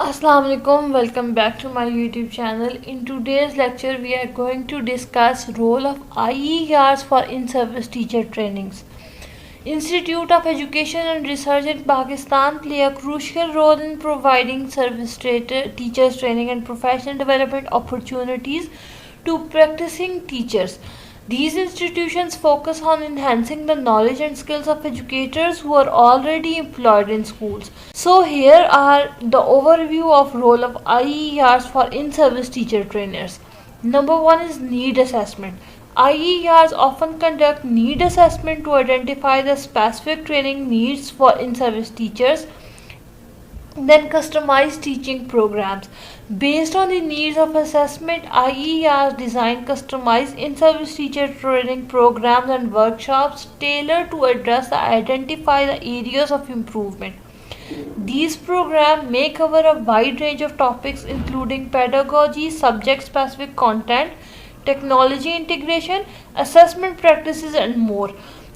Assalamu alaikum, welcome back to my YouTube channel. In today's lecture we are going to discuss role of I.E.Rs for in-service teacher trainings. Institute of Education and Research in Pakistan play a crucial role in providing teachers training and professional development opportunities to practicing teachers. These institutions focus on enhancing the knowledge and skills of educators who are already employed in schools. So here are the overview of role of I.E.Rs for in-service teacher trainers. Number one is need assessment. I.E.Rs often conduct need assessment to identify the specific training needs for in-service teachers, then customize teaching programs. Based on the needs of assessment, I.E.Rs design customized in-service teacher training programs and workshops tailored to identify the areas of improvement. These programs may cover a wide range of topics including pedagogy, subject-specific content, technology integration, assessment practices and more.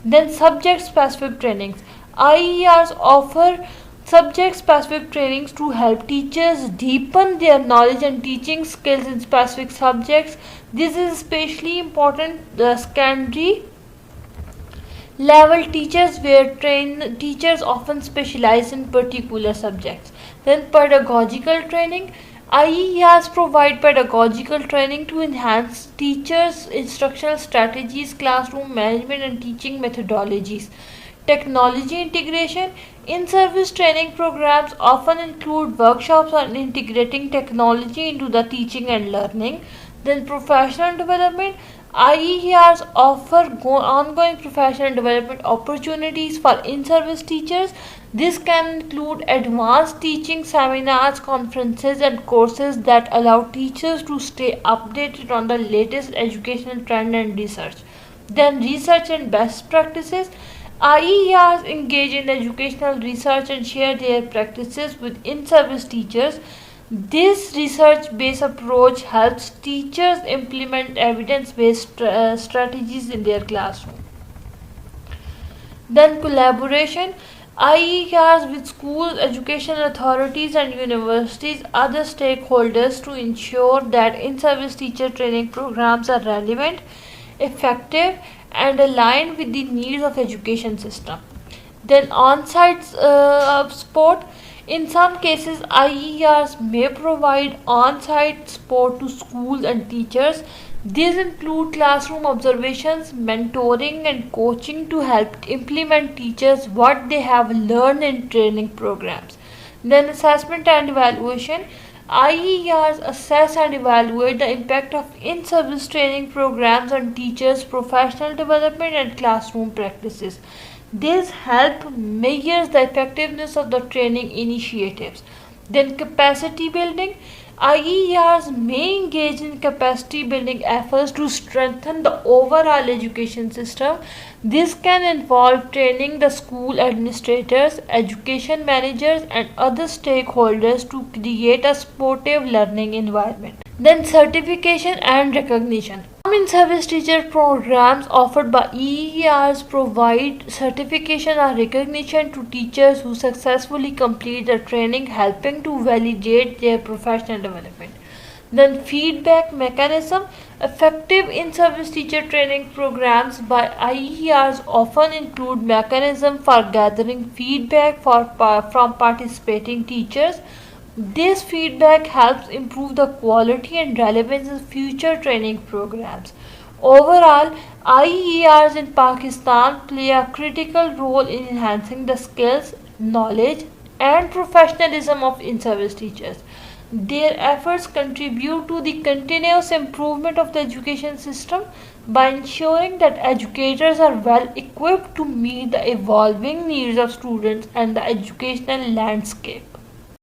Then subject-specific trainings. I.E.Rs offer subject-specific trainings to help teachers deepen their knowledge and teaching skills in specific subjects. This is especially important secondary level teachers where teachers often specialize in particular subjects. Then pedagogical training. I.E.Rs provide pedagogical training to enhance teachers' instructional strategies, classroom management and teaching methodologies. Technology integration. In-service training programs often include workshops on integrating technology into the teaching and learning. Then professional development. I.E.Rs offer ongoing professional development opportunities for in-service teachers. This can include advanced teaching seminars, conferences and courses that allow teachers to stay updated on the latest educational trend and research. Then research and best practices. I.E.Rs engage in educational research and share their practices with in-service teachers. This research-based approach helps teachers implement evidence-based strategies in their classroom. Then collaboration. I.E.Rs with schools, education authorities and universities, other stakeholders to ensure that in-service teacher training programs are relevant, effective and aligned with the needs of education system. Then on-site support. In some cases, I.E.Rs may provide on-site support to schools and teachers. These include classroom observations, mentoring and coaching to help implement teachers what they have learned in training programs. Then assessment and evaluation. I.E.Rs assess and evaluate the impact of in-service training programs on teachers' professional development and classroom practices. This help measures the effectiveness of the training initiatives. Then capacity building. I.E.Rs may engage in capacity building efforts to strengthen the overall education system. This can involve training the school administrators, education managers and other stakeholders to create a supportive learning environment. Then certification and recognition. Some in-service teacher programs offered by E.Rs provide certification or recognition to teachers who successfully complete the training, helping to validate their professional development. Then feedback mechanism. Effective in-service teacher training programs by I.E.Rs often include mechanism for gathering feedback from participating teachers. This feedback helps improve the quality and relevance of future training programs. Overall, I.E.Rs in Pakistan play a critical role in enhancing the skills, knowledge, and professionalism of in-service teachers. Their efforts contribute to the continuous improvement of the education system by ensuring that educators are well equipped to meet the evolving needs of students and the educational landscape.